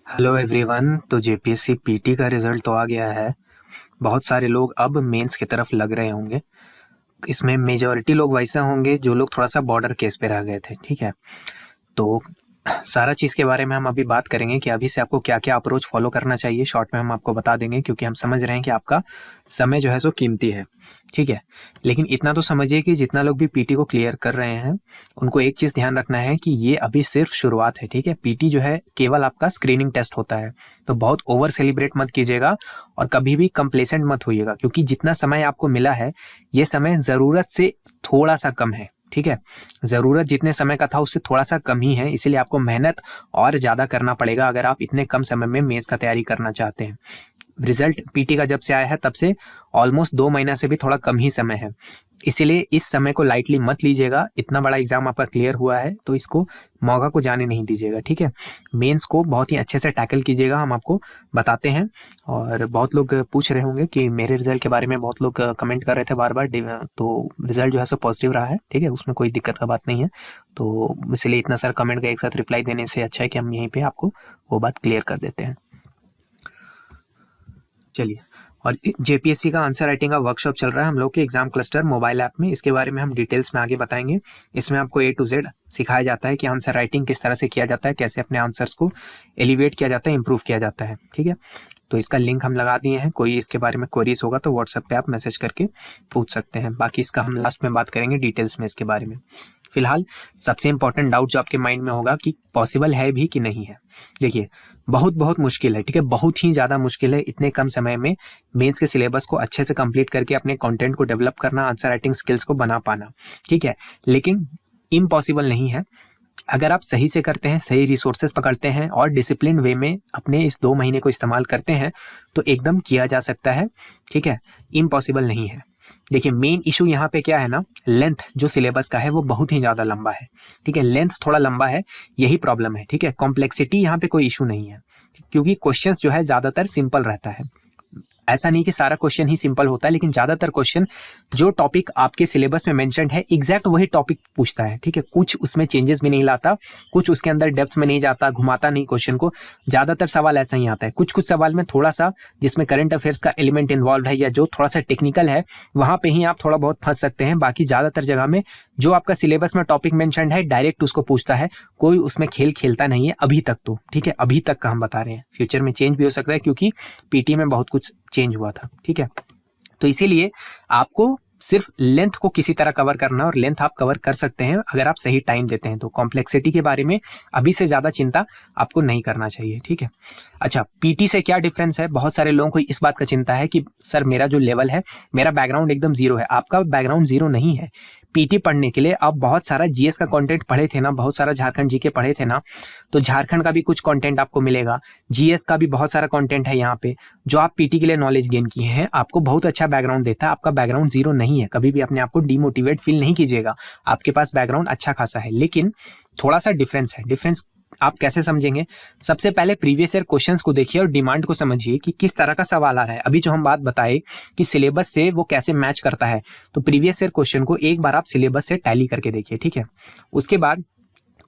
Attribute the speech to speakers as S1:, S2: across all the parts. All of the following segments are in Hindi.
S1: Hello everyone. तो जेपीएससी पीटी का रिजल्ट तो आ गया है। बहुत सारे लोग अब मेंस की तरफ लग रहे होंगे। इसमें मेजॉरिटी लोग वैसे होंगे जो लोग थोड़ा सा बॉर्डर केस पे रह गए थे। ठीक है, तो सारा चीज़ के बारे में हम अभी बात करेंगे कि अभी से आपको क्या क्या अप्रोच फॉलो करना चाहिए। शॉर्ट में हम आपको बता देंगे क्योंकि हम समझ रहे हैं कि आपका समय जो है सो कीमती है। ठीक है, लेकिन इतना तो समझिए कि जितना लोग भी पीटी को क्लियर कर रहे हैं उनको एक चीज़ ध्यान रखना है कि ये अभी सिर्फ शुरुआत है। ठीक है, पीटी जो है केवल आपका स्क्रीनिंग टेस्ट होता है, तो बहुत ओवर सेलिब्रेट मत कीजिएगा और कभी भी कंप्लेसेंट मत होइएगा, क्योंकि जितना समय आपको मिला है ये समय ज़रूरत से थोड़ा सा कम है। ठीक है, ज़रूरत जितने समय का था उससे थोड़ा सा कम ही है, इसीलिए आपको मेहनत और ज़्यादा करना पड़ेगा अगर आप इतने कम समय में मेंस का तैयारी करना चाहते हैं। रिजल्ट पीटी का जब से आया है तब से ऑलमोस्ट 2 महीना से भी थोड़ा कम ही समय है, इसीलिए इस समय को लाइटली मत लीजिएगा। इतना बड़ा एग्जाम आपका क्लियर हुआ है तो इसको मौका को जाने नहीं दीजिएगा। ठीक है, मेंस को बहुत ही अच्छे से टैकल कीजिएगा, हम आपको बताते हैं। और बहुत लोग पूछ रहे होंगे कि मेरे रिजल्ट के बारे में, बहुत लोग कमेंट कर रहे थे बार बार, तो रिजल्ट जो है सो पॉजिटिव रहा है। ठीक है, उसमें कोई दिक्कत का बात नहीं है, तो इसलिए इतना सारा कमेंट का एक साथ रिप्लाई देने से अच्छा है कि हम यहीं पर आपको वो बात क्लियर कर देते हैं। चलिए, और जेपीएससी का आंसर राइटिंग का वर्कशॉप चल रहा है हम लोग के एग्जाम क्लस्टर मोबाइल ऐप में। इसके बारे में हम डिटेल्स में आगे बताएंगे। इसमें आपको A to Z सिखाया जाता है कि आंसर राइटिंग किस तरह से किया जाता है, कैसे अपने आंसर्स को एलिवेट किया जाता है, इंप्रूव किया जाता है। ठीक है, तो इसका लिंक हम लगा दिए हैं। कोई इसके बारे में क्वेरीज होगा तो व्हाट्सएप पे आप मैसेज करके पूछ सकते हैं। बाकी इसका हम लास्ट में बात करेंगे डिटेल्स में इसके बारे में। फिलहाल सबसे इंपॉर्टेंट डाउट जो आपके माइंड में होगा कि पॉसिबल है भी कि नहीं है। देखिए, बहुत बहुत मुश्किल है। ठीक है, बहुत ही ज़्यादा मुश्किल है इतने कम समय में मेंस के सिलेबस को अच्छे से कंप्लीट करके अपने कंटेंट को डेवलप करना, आंसर राइटिंग स्किल्स को बना पाना। ठीक है, लेकिन इम्पॉसिबल नहीं है। अगर आप सही से करते हैं, सही रिसोर्सेज पकड़ते हैं और डिसिप्लिन वे में अपने इस 2 महीने को इस्तेमाल करते हैं तो एकदम किया जा सकता है। ठीक है, इम्पॉसिबल नहीं है। देखिए, मेन इशू यहाँ पे क्या है ना, लेंथ जो सिलेबस का है वो बहुत ही ज़्यादा लंबा है। ठीक है, लेंथ थोड़ा लंबा है, यही प्रॉब्लम है। ठीक है, कॉम्प्लेक्सिटी यहाँ पे कोई इशू नहीं है, क्योंकि क्वेश्चंस जो है ज़्यादातर सिंपल रहता है। ऐसा नहीं कि सारा क्वेश्चन ही सिंपल होता है, लेकिन ज़्यादातर क्वेश्चन जो टॉपिक आपके सिलेबस में मेंशन्ड है एग्जैक्ट वही टॉपिक पूछता है। ठीक है, कुछ उसमें चेंजेस भी नहीं लाता, कुछ उसके अंदर डेप्थ में नहीं जाता, घुमाता नहीं क्वेश्चन को। ज़्यादातर सवाल ऐसा ही आता है। कुछ कुछ सवाल में थोड़ा सा जिसमें करंट अफेयर्स का एलिमेंट इन्वॉल्व है या जो थोड़ा सा टेक्निकल है, वहाँ पे ही आप थोड़ा बहुत फंस सकते हैं। बाकी ज़्यादातर जगह में जो आपका सिलेबस में टॉपिक मेंशन्ड है डायरेक्ट उसको पूछता है, कोई उसमें खेल खेलता नहीं है अभी तक तो। ठीक है, अभी तक का हम बता रहे हैं, फ्यूचर में चेंज भी हो सकता है क्योंकि पीटी में बहुत कुछ चेंज हुआ था। ठीक है, तो इसीलिए आपको सिर्फ लेंथ को किसी तरह कवर करना, और लेंथ आप कवर कर सकते हैं अगर आप सही टाइम देते हैं। तो कॉम्प्लेक्सिटी के बारे में अभी से ज़्यादा चिंता आपको नहीं करना चाहिए। ठीक है, अच्छा, पीटी से क्या डिफरेंस है? बहुत सारे लोगों को इस बात का चिंता है कि सर मेरा जो लेवल है, मेरा बैकग्राउंड एकदम जीरो है। आपका बैकग्राउंड जीरो नहीं है। पीटी पढ़ने के लिए आप बहुत सारा जीएस का कंटेंट पढ़े थे ना, बहुत सारा झारखंड जीके पढ़े थे ना, तो झारखंड का भी कुछ कंटेंट आपको मिलेगा, जीएस का भी बहुत सारा कंटेंट है यहाँ पे जो आप पीटी के लिए नॉलेज गेन किए हैं। आपको बहुत अच्छा बैकग्राउंड देता है, आपका बैकग्राउंड जीरो नहीं है। कभी भी अपने आप को डिमोटिवेट फील नहीं कीजिएगा, आपके पास बैकग्राउंड अच्छा खासा है, लेकिन थोड़ा सा डिफरेंस है। डिफरेंस आप कैसे समझेंगे? सबसे पहले प्रीवियस ईयर क्वेश्चंस को देखिए और डिमांड को समझिए कि किस तरह का सवाल आ रहा है। अभी जो हम बात बताए कि सिलेबस से वो कैसे मैच करता है, तो प्रीवियस ईयर क्वेश्चन को एक बार आप सिलेबस से टैली करके देखिए। ठीक है, उसके बाद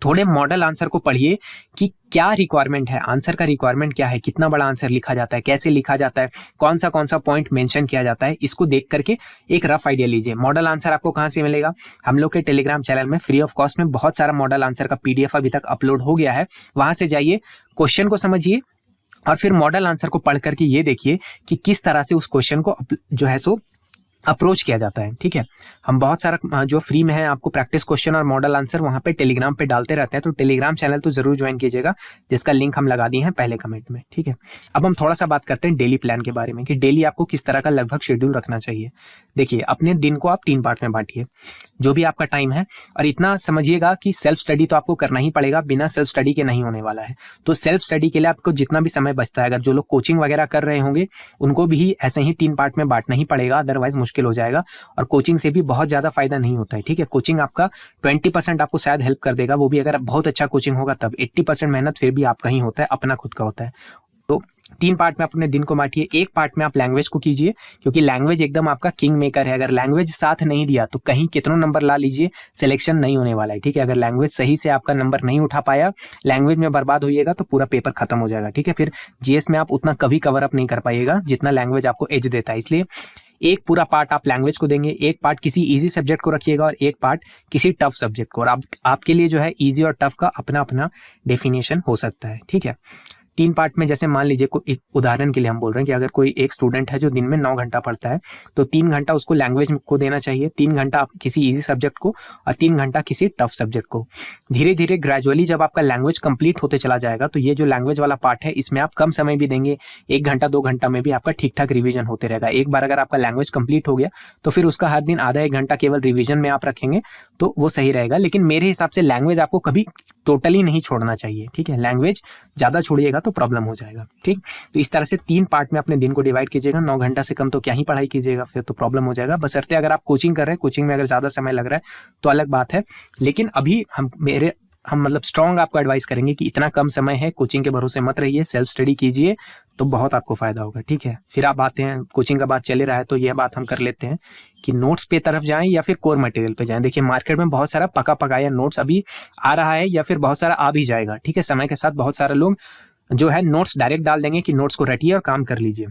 S1: थोड़े मॉडल आंसर को पढ़िए कि क्या रिक्वायरमेंट है, आंसर का रिक्वायरमेंट क्या है, कितना बड़ा आंसर लिखा जाता है, कैसे लिखा जाता है, कौन सा पॉइंट मेंशन किया जाता है। इसको देख करके एक रफ आइडिया लीजिए। मॉडल आंसर आपको कहाँ से मिलेगा? हम लोग के टेलीग्राम चैनल में फ्री ऑफ कॉस्ट में बहुत सारा मॉडल आंसर का पीडीएफ अभी तक अपलोड हो गया है। वहां से जाइए, क्वेश्चन को समझिए और फिर मॉडल आंसर को पढ़ करके ये देखिए कि किस तरह से उस क्वेश्चन को जो है सो अप्रोच किया जाता है। ठीक है, हम बहुत सारा जो फ्री में है आपको प्रैक्टिस क्वेश्चन और मॉडल आंसर वहां पे टेलीग्राम पे डालते रहते हैं, तो टेलीग्राम चैनल तो जरूर ज्वाइन कीजिएगा, जिसका लिंक हम लगा दिए हैं पहले कमेंट में। ठीक है, अब हम थोड़ा सा बात करते हैं डेली प्लान के बारे में कि डेली आपको किस तरह का लगभग शेड्यूल रखना चाहिए। देखिए, अपने दिन को आप 3 पार्ट में बांटिए, जो भी आपका टाइम है, और इतना समझिएगा कि सेल्फ स्टडी तो आपको करना ही पड़ेगा, बिना सेल्फ स्टडी के नहीं होने वाला है। तो सेल्फ स्टडी के लिए आपको जितना भी समय बचता है, अगर जो लोग कोचिंग वगैरह कर रहे होंगे उनको भी ऐसे ही 3 पार्ट में बांटना ही पड़ेगा, अदरवाइज मुश्किल हो जाएगा। और कोचिंग से भी बहुत ज़्यादा फायदा नहीं होता है। ठीक है, कोचिंग आपका 20% आपको शायद हेल्प कर देगा, वो भी अगर बहुत अच्छा कोचिंग होगा तब। 80% मेहनत फिर भी आपका ही होता है, अपना खुद का होता है। तो 3 पार्ट में अपने दिन को बांटिए। एक पार्ट में आप लैंग्वेज को कीजिए, क्योंकि लैंग्वेज एकदम आपका किंग मेकर है। अगर लैंग्वेज साथ नहीं दिया तो कहीं कितनों नंबर ला लीजिए, सिलेक्शन नहीं होने वाला है, ठीक है। अगर लैंग्वेज सही से आपका नंबर नहीं उठा पाया, लैंग्वेज में बर्बाद होइएगा तो पूरा पेपर खत्म हो जाएगा, ठीक है। फिर जीएस में आप उतना कभी कवर अप नहीं कर पाइएगा जितना लैंग्वेज आपको एज देता है। इसलिए एक पूरा पार्ट आप लैंग्वेज को देंगे, एक पार्ट किसी इजी सब्जेक्ट को रखिएगा और एक पार्ट किसी टफ सब्जेक्ट को। और आपके लिए जो है इजी और टफ का अपना अपना डेफिनेशन हो सकता है, ठीक है। 3 पार्ट में, जैसे मान लीजिए एक उदाहरण के लिए हम बोल रहे हैं कि अगर कोई एक स्टूडेंट है जो दिन में 9 घंटा पढ़ता है, तो 3 घंटा उसको लैंग्वेज को देना चाहिए, 3 घंटा किसी इजी सब्जेक्ट को और 3 घंटा किसी टफ सब्जेक्ट को। धीरे धीरे ग्रेजुअली जब आपका लैंग्वेज कंप्लीट होते चला जाएगा तो ये जो लैंग्वेज वाला पार्ट है इसमें आप कम समय भी देंगे, 1 घंटा 2 घंटा में भी आपका ठीक ठाक रिवीजन होते रहेगा। एक बार अगर आपका लैंग्वेज कंप्लीट हो गया तो फिर उसका हर दिन आधा 1 घंटा केवल रिवीजन में आप रखेंगे तो वो सही रहेगा। लेकिन मेरे हिसाब से लैंग्वेज आपको कभी टोटली नहीं छोड़ना चाहिए, ठीक है। लैंग्वेज ज़्यादा छोड़िएगा तो प्रॉब्लम हो जाएगा, ठीक। तो इस तरह से 3 पार्ट में अपने दिन को डिवाइड कीजिएगा। 9 घंटा से कम तो क्या ही पढ़ाई कीजिएगा, फिर तो प्रॉब्लम हो जाएगा। बशर्ते अगर आप कोचिंग कर रहे हैं, कोचिंग में अगर ज़्यादा समय लग रहा है तो अलग बात है। लेकिन अभी हम मतलब स्ट्रॉन्ग आपको एडवाइस करेंगे कि इतना कम समय है, कोचिंग के भरोसे मत रहिए, सेल्फ स्टडी कीजिए तो बहुत आपको फायदा होगा, ठीक है। फिर आप आते हैं, कोचिंग का बात चले रहा है तो यह बात हम कर लेते हैं कि नोट्स पे तरफ जाएं या फिर कोर मटेरियल पे जाएं। देखिए मार्केट में बहुत सारा पका पकाया नोट्स अभी आ रहा है या फिर बहुत सारा आ भी जाएगा, ठीक है। समय के साथ बहुत सारे लोग जो है नोट्स डायरेक्ट डाल देंगे कि नोट्स को रटिए और काम कर लीजिए।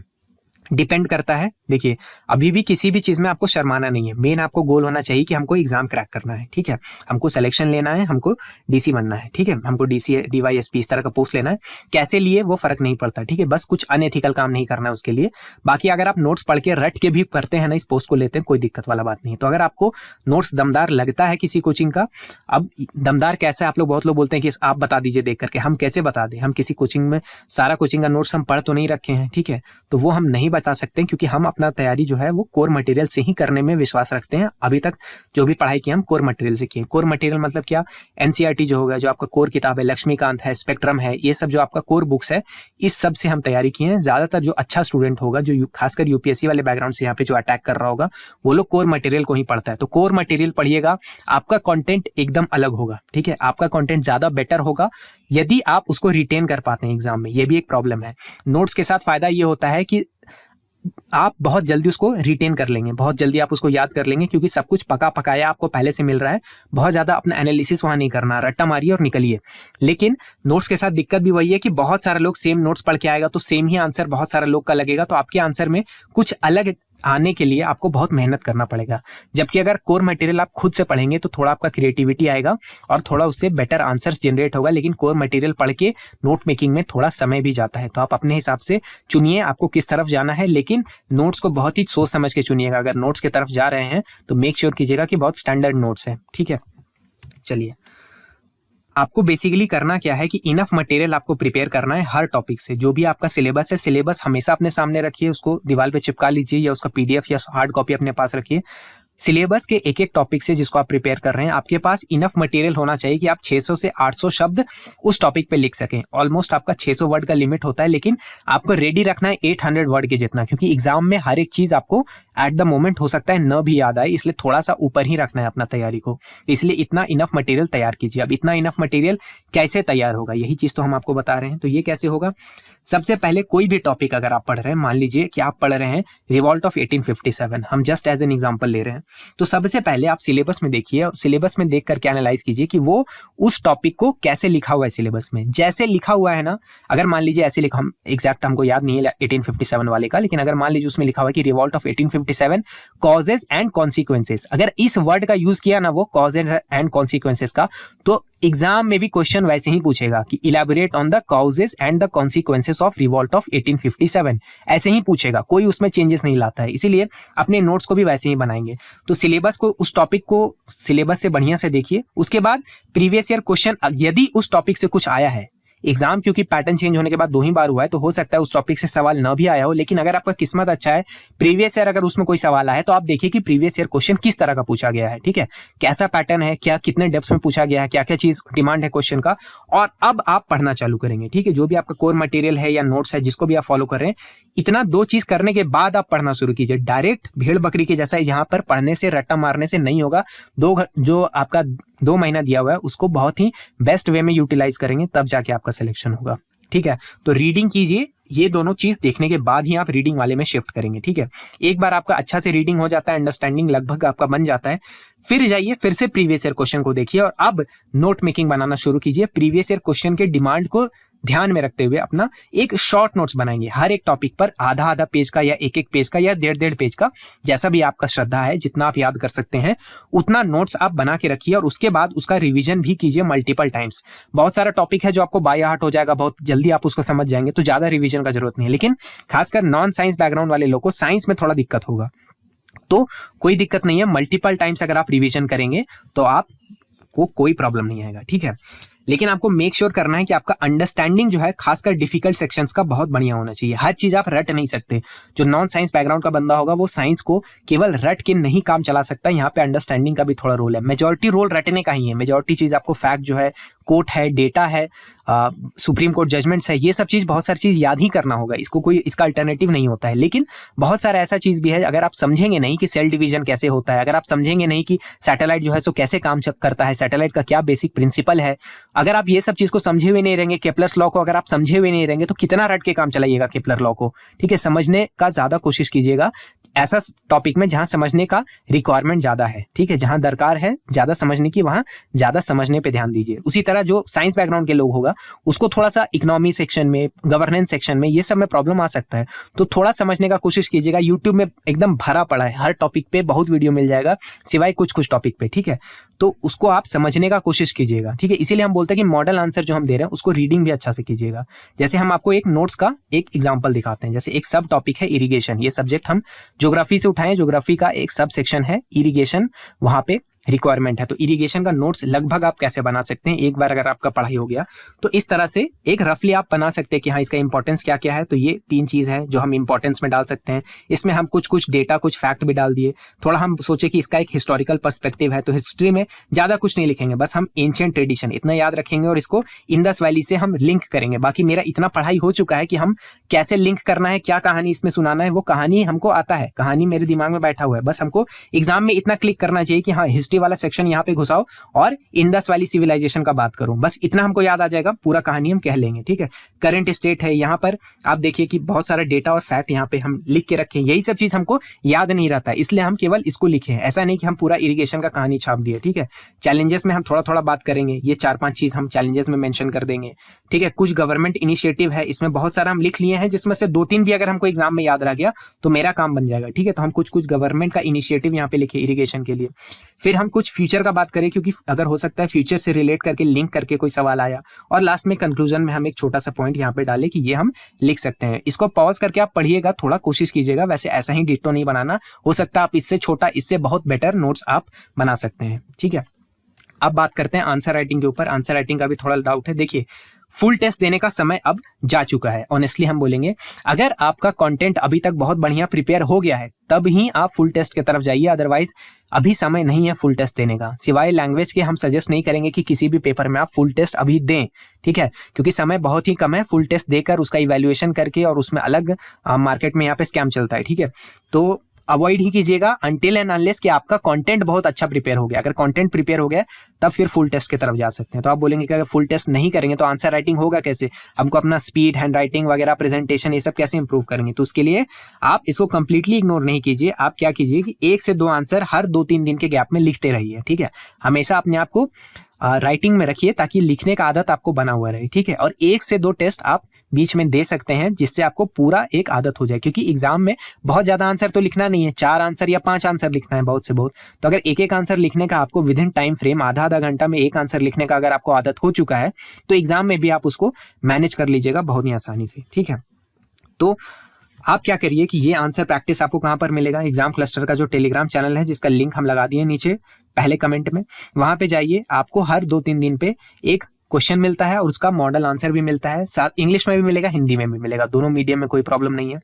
S1: डिपेंड करता है। देखिए अभी भी किसी भी चीज़ में आपको शर्माना नहीं है। मेन आपको गोल होना चाहिए कि हमको एग्जाम क्रैक करना है, ठीक है। हमको सिलेक्शन लेना है, हमको डीसी बनना है, ठीक है। हमको डीसी डीवाईएसपी इस तरह का पोस्ट लेना है। कैसे लिए वो फर्क नहीं पड़ता, ठीक है। बस कुछ अनएथिकल काम नहीं करना है उसके लिए। बाकी अगर आप नोट्स पढ़ के रट के भी करते हैं ना, इस पोस्ट को लेते हैं, कोई दिक्कत वाला बात नहीं है। तो अगर आपको नोट्स दमदार लगता है किसी कोचिंग का, अब दमदार कैसा है, आप लोग बहुत लोग बोलते हैं कि आप बता दीजिए देख करके। हम कैसे बता दें? हम किसी कोचिंग में सारा कोचिंग का नोट्स हम पढ़ तो नहीं रखे हैं, ठीक है। तो वो हम नहीं बता सकते क्योंकि हम अपना तैयारी जो है वो कोर मटेरियल से ही करने में विश्वास रखते हैं। अभी तक जो भी पढ़ाई की हम कोर मटेरियल से किए। कोर मटेरियल मतलब क्या? एनसीईआरटी जो होगा, जो आपका कोर किताब है, लक्ष्मीकांत है, स्पेक्ट्रम है, ये सब जो आपका कोर बुक्स है, इस सब से हम तैयारी किए हैं। ज्यादातर जो अच्छा स्टूडेंट होगा, जो खासकर यूपीएससी वाले बैकग्राउंड से यहाँ पे जो अटैक कर रहा होगा, वो लोग कोर मटेरियल को ही पढ़ता है। तो कोर मटेरियल पढ़िएगा, आपका कंटेंट एकदम अलग होगा, ठीक है। आपका कंटेंट ज्यादा बेटर होगा यदि आप उसको रिटेन कर पाते हैं एग्जाम में। ये भी एक प्रॉब्लम है। नोट्स के साथ फायदा ये होता है कि आप बहुत जल्दी उसको रिटेन कर लेंगे, बहुत जल्दी आप उसको याद कर लेंगे, क्योंकि सब कुछ पका पकाया आपको पहले से मिल रहा है। बहुत ज्यादा अपना एनालिसिस वहां नहीं करना, रट्टा मारिए और निकलिए। लेकिन नोट्स के साथ दिक्कत भी वही है कि बहुत सारे लोग सेम नोट्स पढ़ के आएगा तो सेम ही आंसर बहुत सारे लोग का लगेगा, तो आपके आंसर में कुछ अलग आने के लिए आपको बहुत मेहनत करना पड़ेगा। जबकि अगर कोर मटेरियल आप खुद से पढ़ेंगे तो थोड़ा आपका क्रिएटिविटी आएगा और थोड़ा उससे बेटर आंसर्स जनरेट होगा। लेकिन कोर मटेरियल पढ़ के नोट मेकिंग में थोड़ा समय भी जाता है। तो आप अपने हिसाब से चुनिए आपको किस तरफ जाना है, लेकिन नोट्स को बहुत ही सोच समझ के चुनिएगा। अगर नोट्स की तरफ जा रहे हैं तो मेक श्योर कीजिएगा कि बहुत स्टैंडर्ड नोट्स है, ठीक है। चलिए, आपको बेसिकली करना क्या है कि इनफ मटेरियल आपको प्रिपेयर करना है हर टॉपिक से। जो भी आपका सिलेबस है, सिलेबस हमेशा अपने सामने रखिए, उसको दीवार पे चिपका लीजिए या उसका पीडीएफ या हार्ड कॉपी अपने पास रखिए। सिलेबस के एक एक टॉपिक से जिसको आप प्रिपेयर कर रहे हैं, आपके पास इनफ मटेरियल होना चाहिए कि आप 600 से 800 शब्द उस टॉपिक पे लिख सकें। ऑलमोस्ट आपका 600 वर्ड का लिमिट होता है, लेकिन आपको रेडी रखना है 800 वर्ड के जितना, क्योंकि एग्जाम में हर एक चीज आपको एट द मोमेंट हो सकता है न भी याद आए, इसलिए थोड़ा सा ऊपर ही रखना है अपना तैयारी को। इसलिए इतना इनफ मटेरियल तैयार कीजिए। अब इतना इनफ मटेरियल कैसे तैयार होगा, यही चीज तो हम आपको बता रहे हैं। तो ये कैसे होगा? सबसे पहले कोई भी टॉपिक अगर आप पढ़ रहे हैं, मान लीजिए कि आप पढ़ रहे हैं रिवॉल्ट ऑफ 1857, हम जस्ट एज एन एग्जांपल ले रहे हैं, तो सबसे पहले आप सिलेबस में देखिए और सिलेबस में देख करके एनालाइज कीजिए कि वो उस टॉपिक को कैसे लिखा हुआ है सिलेबस में। जैसे लिखा हुआ है ना, अगर मान लीजिए ऐसे लिखा, हम एग्जैक्ट हमको याद नहीं है 1857 वाले का, लेकिन अगर मान लीजिए उसमें लिखा हुआ है कि revolt of 1857 causes and consequences, अगर इस वर्ड का यूज किया ना वो कॉजेज एंड कॉन्सिक्वेंसेस का, तो एग्जाम में भी क्वेश्चन वैसे ही पूछेगा कि elaborate on the causes and the consequences of revolt of 1857, ऐसे ही पूछेगा, कोई उसमें चेंजेस नहीं लाता है। इसीलिए अपने नोट्स को भी वैसे ही बनाएंगे। तो सिलेबस को, उस टॉपिक को सिलेबस से बढ़िया से देखिए। उसके बाद प्रीवियस ईयर क्वेश्चन, यदि उस टॉपिक से कुछ आया है, एग्जाम क्योंकि पैटर्न चेंज होने के बाद 2 ही बार हुआ है, तो हो सकता है उस टॉपिक से सवाल न भी आया हो, लेकिन अगर आपका किस्मत अच्छा है, प्रीवियस ईयर अगर उसमें कोई सवाल आया है, तो आप देखिए कि प्रीवियस ईयर क्वेश्चन किस तरह का पूछा गया है, ठीक है, कैसा पैटर्न है, क्या कितने डेप्थ में पूछा गया है, क्या क्या चीज डिमांड है क्वेश्चन का, और अब आप पढ़ना चालू करेंगे, ठीक है। जो भी आपका कोर मटेरियल है या नोट्स है, जिसको भी आप फॉलो कर रहे हैं, इतना 2 चीज करने के बाद आप पढ़ना शुरू कीजिए। डायरेक्ट भेड़ बकरी के जैसा यहाँ पर पढ़ने से, रट्टा मारने से नहीं होगा। जो आपका 2 महीना दिया हुआ है उसको बहुत ही बेस्ट वे में यूटिलाइज करेंगे, तब जाके आपका सिलेक्शन होगा। ठीक है। तो रीडिंग कीजिए, ये दोनों चीज देखने के बाद ही आप रीडिंग वाले में शिफ्ट करेंगे, ठीक है। एक बार आपका अच्छा से रीडिंग हो जाता है, अंडरस्टैंडिंग लगभग आपका बन जाता है, फिर जाइए फिर से प्रीवियस ईयर क्वेश्चन को देखिए और अब नोट मेकिंग बनाना शुरू कीजिए। प्रीवियस ईयर क्वेश्चन के डिमांड को ध्यान में रखते हुए अपना एक शॉर्ट नोट्स बनाएंगे, हर एक टॉपिक पर आधा आधा पेज का या एक एक पेज का या डेढ़ डेढ़ पेज का, जैसा भी आपका श्रद्धा है, जितना आप याद कर सकते हैं उतना नोट्स आप बना के रखिए और उसके बाद उसका रिवीजन भी कीजिए मल्टीपल टाइम्स। बहुत सारा टॉपिक है जो आपको बाय हार्ट हो जाएगा, बहुत जल्दी आप उसको समझ जाएंगे, तो ज्यादा रिवीजन का जरूरत नहीं है। लेकिन खासकर नॉन साइंस बैकग्राउंड वाले लोग को साइंस में थोड़ा दिक्कत होगा, तो कोई दिक्कत नहीं है, मल्टीपल टाइम्स अगर आप रिवीजन करेंगे तो आपको कोई प्रॉब्लम नहीं आएगा, ठीक है। लेकिन आपको मेक श्योर करना है कि आपका अंडरस्टैंडिंग जो है खासकर डिफिकल्ट सेक्शंस का बहुत बढ़िया होना चाहिए। हर चीज आप रट नहीं सकते। जो नॉन साइंस बैकग्राउंड का बंदा होगा वो साइंस को केवल रट के नहीं काम चला सकता, यहाँ पे अंडरस्टैंडिंग का भी थोड़ा रोल है। मेजॉरिटी रोल रटने का ही है, मेजॉरिटी चीज आपको फैक्ट जो है, कोर्ट है, डेटा है, सुप्रीम कोर्ट जजमेंट्स है, ये सब चीज बहुत सारी चीज याद ही करना होगा, इसको कोई इसका अल्टरनेटिव नहीं होता है। लेकिन बहुत सारा ऐसा चीज भी है, अगर आप समझेंगे नहीं कि सेल डिवीजन कैसे होता है, अगर आप समझेंगे नहीं कि सैटेलाइट जो है सो कैसे काम करता है, सैटेलाइट का क्या बेसिक प्रिंसिपल है, अगर आप ये सब चीज को समझे हुए नहीं रहेंगे, केपलर्स लॉ को अगर आप समझे हुए नहीं रहेंगे तो कितना रट के काम चलाइएगा केपलर लॉ को, ठीक है। समझने का ज्यादा कोशिश कीजिएगा ऐसा टॉपिक में जहां समझने का रिक्वायरमेंट ज्यादा है, ठीक है, जहां दरकार है ज्यादा समझने की वहां ज्यादा समझने पे ध्यान दीजिए। उसी तरह जो साइंस बैकग्राउंड के लोग होगा उसको थोड़ा सा इकोनॉमी सेक्शन में, गवर्नेंस सेक्शन में, ये सब में प्रॉब्लम आ सकता है, तो थोड़ा समझने का कोशिश कीजिएगा। यूट्यूब में एकदम भरा पड़ा है, हर टॉपिक पे बहुत वीडियो मिल जाएगा सिवाय कुछ कुछ टॉपिक पे, ठीक है। तो उसको आप समझने का कोशिश कीजिएगा, ठीक है। इसीलिए हम बोलते हैं कि मॉडल आंसर जो हम दे रहे हैं उसको रीडिंग भी अच्छा से कीजिएगा। जैसे हम आपको एक नोट्स का एक एग्जांपल दिखाते हैं, जैसे एक सब टॉपिक है इरिगेशन, ये सब्जेक्ट हम ज्योग्राफी से उठाएं, ज्योग्राफी का एक सब सेक्शन है इरिगेशन, वहां पे रिक्वायरमेंट है। तो इरिगेशन का नोट्स लगभग आप कैसे बना सकते हैं, एक बार अगर आपका पढ़ाई हो गया तो इस तरह से एक रफली आप बना सकते हैं कि हाँ इसका इंपॉर्टेंस क्या क्या है। तो ये 3 चीज है जो हम इंपॉर्टेंस में डाल सकते हैं। इसमें हम कुछ कुछ डेटा, कुछ फैक्ट भी डाल दिए। थोड़ा हम सोचे कि इसका एक हिस्टोरिकल पर्सपेक्टिव है, तो हिस्ट्री में ज्यादा कुछ नहीं लिखेंगे, बस हम एंशिएंट ट्रेडिशन इतना याद रखेंगे और इसको इंडस वैली से हम लिंक करेंगे। बाकी मेरा इतना पढ़ाई हो चुका है कि हम कैसे लिंक करना है, क्या कहानी इसमें सुनाना है, वो कहानी हमको आता है, कहानी मेरे दिमाग में बैठा हुआ है। बस हमको एग्जाम में इतना क्लिक करना चाहिए कि हाँ हिस्ट्री वाला सेक्शन यहाँ पे घुसाओ और इंडस वैली सिविलाइजेशन का बात करूं, बस इतना हमको याद आ जाएगा, पूरा कहानी हम कह लेंगे, ठीक है। करंट स्टेट है, यहाँ पर आप देखिए कि बहुत सारा डेटा और फैक्ट यहाँ पे हम लिख के रखे, यही सब चीज हमको याद नहीं रहता है, इसलिए हम केवल इसको लिखे हैं। ऐसा नहीं कि हम पूरा इरिगेशन का कहानी छाप दिए, ठीक है। चैलेंजेस में हम थोड़ा थोड़ा बात करेंगे, ये 4-5 चीज हम चैलेंजेस में मेंशन कर देंगे, ठीक है। कुछ गवर्नमेंट इनिशिएटिव है, इसमें बहुत सारा हम लिख लिए हैं, जिसमें से 2-3 भी अगर हमको एग्जाम में याद रह गया तो मेरा काम बन जाएगा, ठीक है। तो हम कुछ कुछ गवर्नमेंट का इनिशिएटिव यहाँ पे लिखे इरिगेशन के लिए। फिर हम कुछ फ्यूचर का बात करें, क्योंकि अगर हो सकता है फ्यूचर से रिलेट करके लिंक करके कोई सवाल आया, और लास्ट में कंक्लूजन में हम एक छोटा सा पॉइंट यहाँ पे डाले कि ये हम लिख सकते हैं। इसको पॉज करके आप पढ़िएगा, थोड़ा कोशिश कीजिएगा, वैसे ऐसा ही डिट्टो नहीं बनाना, हो सकता है आप इससे छोटा, इससे बहुत बेटर नोट्स आप बना सकते हैं, ठीक है। अब बात करते हैं आंसर राइटिंग के ऊपर। आंसर राइटिंग का भी थोड़ा डाउट है। देखिए फुल टेस्ट देने का समय अब जा चुका है, ऑनेस्टली हम बोलेंगे। अगर आपका कंटेंट अभी तक बहुत बढ़िया प्रिपेयर हो गया है तब ही आप फुल टेस्ट की तरफ जाइए, अदरवाइज अभी समय नहीं है फुल टेस्ट देने का। सिवाय लैंग्वेज के हम सजेस्ट नहीं करेंगे कि किसी भी पेपर में आप फुल टेस्ट अभी दें, ठीक है, क्योंकि समय बहुत ही कम है। फुल टेस्ट देकर उसका इवैल्यूएशन करके और उसमें अलग मार्केट में यहाँ पे स्कैम चलता है, ठीक है। तो अवॉइड ही कीजिएगा अनटिल एंड अनलेस कि आपका कंटेंट बहुत अच्छा प्रिपेयर हो गया। अगर कंटेंट प्रिपेयर हो गया तब फिर फुल टेस्ट की तरफ जा सकते हैं। तो आप बोलेंगे कि अगर फुल टेस्ट नहीं करेंगे तो आंसर राइटिंग होगा कैसे, हमको अपना स्पीड, हैंड राइटिंग वगैरह, प्रेजेंटेशन, ये सब कैसे इंप्रूव करेंगे। तो उसके लिए आप इसको कंप्लीटली इग्नोर नहीं कीजिए। आप क्या कीजिए कि 1 से 2 आंसर हर 2-3 दिन के गैप में लिखते रहिए, ठीक है। हमेशा अपने आप को राइटिंग में रखिए ताकि लिखने का आदत आपको बना हुआ रहे, ठीक है। और 1 से 2 टेस्ट आप बीच में दे सकते हैं जिससे आपको पूरा एक आदत हो जाए, क्योंकि एग्जाम में बहुत ज्यादा आंसर तो लिखना नहीं है, 4 आंसर या 5 आंसर लिखना है बहुत से बहुत। तो अगर एक आंसर लिखने का आपको विद इन टाइम फ्रेम आधा घंटा में 1 आंसर लिखने का अगर आपको आदत हो चुका है तो एग्जाम में भी आप उसको मैनेज कर लीजिएगा बहुत ही आसानी से, ठीक है। तो आप क्या करिए कि ये आंसर प्रैक्टिस आपको कहां पर मिलेगा, एग्जाम क्लस्टर का जो टेलीग्राम चैनल है जिसका लिंक हम लगा दिए नीचे पहले कमेंट में, वहां पे जाइए। आपको हर 2-3 दिन पे एक क्वेश्चन मिलता है और उसका मॉडल आंसर भी मिलता है, साथ इंग्लिश में भी मिलेगा, हिंदी में भी मिलेगा, दोनों मीडियम में कोई प्रॉब्लम नहीं है।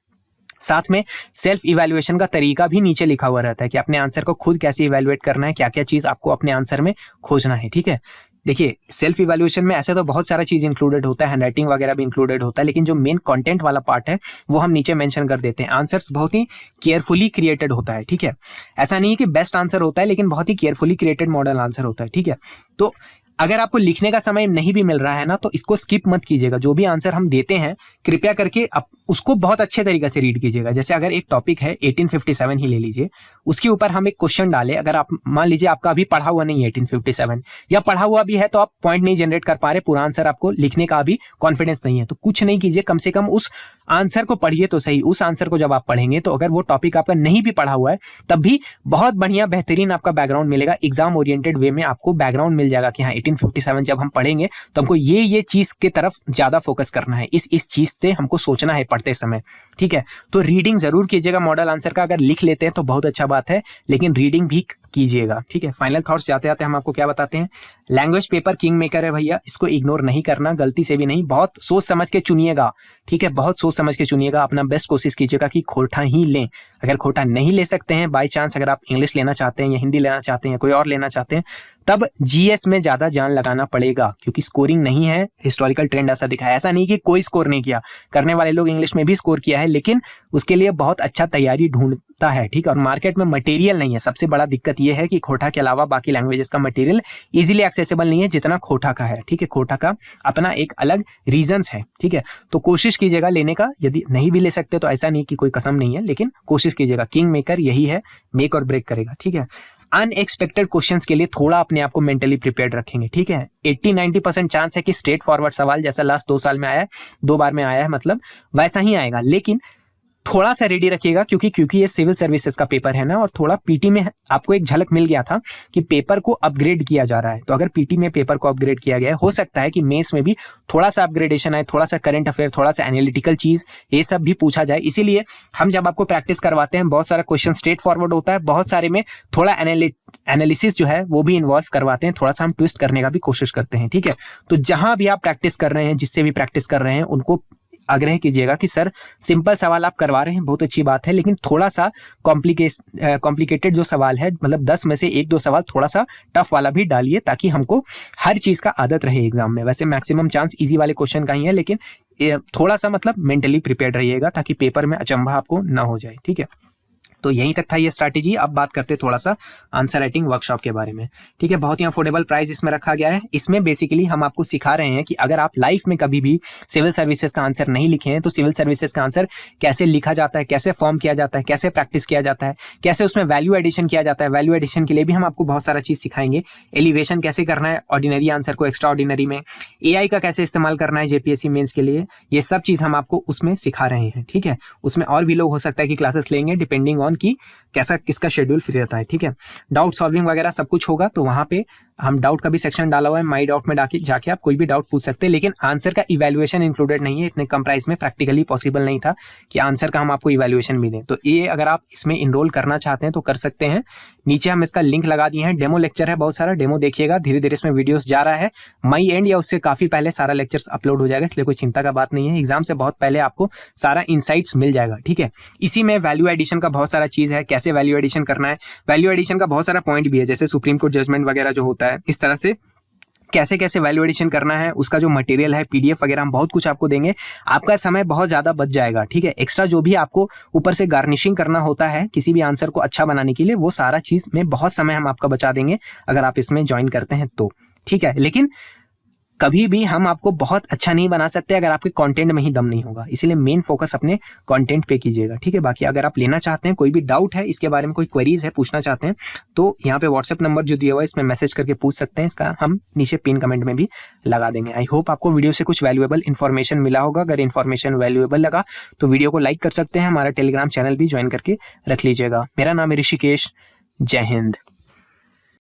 S1: साथ में सेल्फ इवैल्यूएशन का तरीका भी नीचे लिखा हुआ रहता है कि अपने आंसर को खुद कैसे इवैल्यूएट करना है, क्या क्या चीज आपको अपने आंसर में खोजना है, ठीक है। देखिए सेल्फ इवैल्यूएशन में ऐसे तो बहुत सारा चीज इंक्लूडेड होता है, हैंड राइटिंग वगैरह भी इंक्लूडेड होता है, लेकिन जो मेन कंटेंट वाला पार्ट है वो हम नीचे मेंशन कर देते हैं। आंसर्स बहुत ही केयरफुली क्रिएटेड होता है, ठीक है। ऐसा नहीं है कि बेस्ट आंसर होता है, लेकिन बहुत ही केयरफुली क्रिएटेड मॉडल आंसर होता है, ठीक है। तो अगर आपको लिखने का समय नहीं भी मिल रहा है ना, तो इसको स्किप मत कीजिएगा। जो भी आंसर हम देते हैं कृपया करके उसको बहुत अच्छे तरीके से रीड कीजिएगा। जैसे अगर एक टॉपिक है 1857 ही ले लीजिए, उसके ऊपर हम एक क्वेश्चन डालें। अगर आप मान लीजिए आपका अभी पढ़ा हुआ नहीं है 1857, या पढ़ा हुआ भी है तो आप पॉइंट नहीं जनरेट कर पा रहे, पूरा आंसर आपको लिखने का अभी कॉन्फिडेंस नहीं है, तो कुछ नहीं कीजिए, कम से कम उस आंसर को पढ़िए तो सही। उस आंसर को जब आप पढ़ेंगे तो अगर वो टॉपिक आपका नहीं भी पढ़ा हुआ है तब भी बहुत बढ़िया बेहतरीन आपका बैकग्राउंड मिलेगा। एग्जाम ओरिएंटेड वे में आपको बैकग्राउंड मिल जाएगा कि हाँ 1857 जब हम पढ़ेंगे तो हमको ये चीज की तरफ ज्यादा फोकस करना है, इस चीज से हमको सोचना है पढ़ते समय। ठीक है, तो रीडिंग जरूर कीजिएगा मॉडल आंसर का। अगर लिख लेते हैं तो बहुत अच्छा बात है, लेकिन रीडिंग भी कीजिएगा। ठीक है, फाइनल थॉट्स जाते जाते हम आपको क्या बताते हैं। लैंग्वेज पेपर किंग मेकर है भैया, इसको इग्नोर नहीं करना, गलती से भी नहीं, बहुत सोच समझ के चुनिएगा। ठीक है, बहुत सोच समझ के चुनिएगा, अपना बेस्ट कोशिश कीजिएगा कि खोटा ही लें। अगर खोटा नहीं ले सकते हैं, बाई चांस अगर आप इंग्लिश लेना चाहते हैं या हिंदी लेना चाहते हैं या कोई और लेना चाहते हैं, तब जीएस में ज्यादा जान लगाना पड़ेगा, क्योंकि स्कोरिंग नहीं है। हिस्टोरिकल ट्रेंड ऐसा दिखा है, ऐसा नहीं कि कोई स्कोर नहीं किया, करने वाले लोग इंग्लिश में भी स्कोर किया है, लेकिन उसके लिए बहुत अच्छा तैयारी ढूंढता है। ठीक है, और मार्केट में मटेरियल नहीं है। सबसे बड़ा दिक्कत यह है कि खोटा के अलावा बाकी लैंग्वेजेस का मटेरियल इजीली एक्सेसिबल नहीं है जितना खोटा का है। ठीक है, खोटा का अपना एक अलग रीजंस है। ठीक है, तो कोशिश कीजिएगा लेने का। यदि नहीं भी ले सकते तो ऐसा नहीं कि कोई कसम नहीं है, लेकिन कोशिश कीजिएगा। किंग मेकर यही है, मेक और ब्रेक करेगा। ठीक है, अनएक्सपेक्टेड क्वेश्चंस के लिए थोड़ा अपने आप को मेंटली प्रिपेयर्ड रखेंगे। ठीक है, 80-90% चांस है कि स्ट्रेट फॉरवर्ड सवाल जैसा लास्ट 2 साल में आया है, 2 बार में आया है, मतलब वैसा ही आएगा, लेकिन थोड़ा सा रेडी रखिएगा, क्योंकि ये सिविल सर्विसेज का पेपर है ना, और थोड़ा पीटी में आपको एक झलक मिल गया था कि पेपर को अपग्रेड किया जा रहा है। तो अगर पीटी में पेपर को अपग्रेड किया गया है, हो सकता है कि मेंस में भी थोड़ा सा अपग्रेडेशन आए, थोड़ा सा करंट अफेयर, थोड़ा सा एनालिटिकल चीज, ये सब भी पूछा जाए। इसीलिए हम जब आपको प्रैक्टिस करवाते हैं, बहुत सारा क्वेश्चन स्ट्रेट फॉरवर्ड होता है, बहुत सारे में थोड़ा एनालिसिस जो है वो भी इन्वॉल्व करवाते हैं, थोड़ा सा हम ट्विस्ट करने का भी कोशिश करते हैं। ठीक है, तो जहां भी आप प्रैक्टिस कर रहे हैं, जिससे भी प्रैक्टिस कर रहे हैं, उनको आग्रह कीजिएगा कि सर सिंपल सवाल आप करवा रहे हैं, बहुत अच्छी बात है, लेकिन थोड़ा सा कॉम्प्लिकेटेड जो सवाल है, मतलब 10 में से 1-2 सवाल थोड़ा सा टफ वाला भी डालिए, ताकि हमको हर चीज का आदत रहे एग्जाम में। वैसे मैक्सिमम चांस इजी वाले क्वेश्चन का ही है, लेकिन थोड़ा सा मतलब मेंटली प्रिपेयर्ड रहिएगा ताकि पेपर में अचंभा आपको ना हो जाए। ठीक है, तो यहीं तक था ये स्ट्रैटेजी। अब बात करते हैं थोड़ा सा आंसर राइटिंग वर्कशॉप के बारे में। ठीक है, बहुत ही अफोर्डेबल प्राइस इसमें रखा गया है। इसमें बेसिकली हम आपको सिखा रहे हैं कि अगर आप लाइफ में कभी भी सिविल सर्विसेज का आंसर नहीं लिखे हैं, तो सिविल सर्विसेज का आंसर कैसे लिखा जाता है, कैसे फॉर्म किया जाता है, कैसे प्रैक्टिस किया जाता है, कैसे उसमें वैल्यू एडिशन किया जाता है। वैल्यू एडिशन के लिए भी हम आपको बहुत सारा चीज सिखाएंगे। एलिवेशन कैसे करना है ऑर्डिनरी आंसर को एक्स्ट्रा ऑर्डिनरी में, एआई का कैसे इस्तेमाल करना है जेपीएससी मेंस के लिए, ये सब चीज हम आपको उसमें सिखा रहे हैं। ठीक है, उसमें और भी लोग हो सकता है कि क्लासेस लेंगे, डिपेंडिंग ऑन की कैसा किसका शेड्यूल फ्री रहता है। ठीक है, डाउट सॉल्विंग वगैरह सब कुछ होगा, तो वहां पे हम डाउट का भी सेक्शन डाला हुआ है, माई डाउट में जाके आप कोई भी डाउट पूछ सकते हैं, लेकिन आंसर का इवैल्यूएशन इंक्लूडेड नहीं है। इतने कम प्राइस में प्रैक्टिकली पॉसिबल नहीं था कि आंसर का हम आपको इवैल्यूएशन भी दें। तो ये अगर आप इसमें इनरोल करना चाहते हैं तो कर सकते हैं। नीचे हम इसका लिंक लगा दिए हैं, डेमो लेक्चर है, बहुत सारा डेमो देखिएगा। धीरे धीरे इसमें वीडियोस जा रहा है, मई एंड या उससे काफी पहले सारा लेक्चर्स अपलोड हो जाएगा, इसलिए कोई चिंता का बात नहीं है। एग्जाम से बहुत पहले आपको सारा इंसाइट्स मिल जाएगा। ठीक है, इसी में वैल्यू एडिशन का बहुत सारा चीज है, कैसे वैल्यू एडिशन करना है। वैल्यू एडिशन का बहुत सारा पॉइंट भी है, जैसे सुप्रीम कोर्ट जजमेंट वगैरह जो होता है, इस तरह से कैसे कैसे वैल्यू एडिशन करना है, उसका जो मटेरियल है, पीडीएफ वगैरह, हम बहुत कुछ आपको देंगे। आपका समय बहुत ज्यादा बच जाएगा। ठीक है, एक्स्ट्रा जो भी आपको ऊपर से गार्निशिंग करना होता है किसी भी आंसर को अच्छा बनाने के लिए, वो सारा चीज में बहुत समय हम आपका बचा देंगे अगर आप इसमें ज्वाइन करते हैं तो। ठीक है, लेकिन कभी भी हम आपको बहुत अच्छा नहीं बना सकते अगर आपके कंटेंट में ही दम नहीं होगा, इसीलिए मेन फोकस अपने कंटेंट पे कीजिएगा। ठीक है, बाकी अगर आप लेना चाहते हैं, कोई भी डाउट है इसके बारे में, कोई क्वेरीज है पूछना चाहते हैं, तो यहाँ पे व्हाट्सएप नंबर जो दिया हुआ है इसमें मैसेज करके पूछ सकते हैं। इसका हम नीचे पिन कमेंट में भी लगा देंगे। आई होप आपको वीडियो से कुछ वैल्यूएबल इन्फॉर्मेशन मिला होगा। अगर इन्फॉर्मेशन वैल्यूएबल लगा तो वीडियो को लाइक कर सकते हैं, हमारा टेलीग्राम चैनल भी ज्वाइन करके रख लीजिएगा। मेरा नाम है ऋषिकेश। जय हिंद।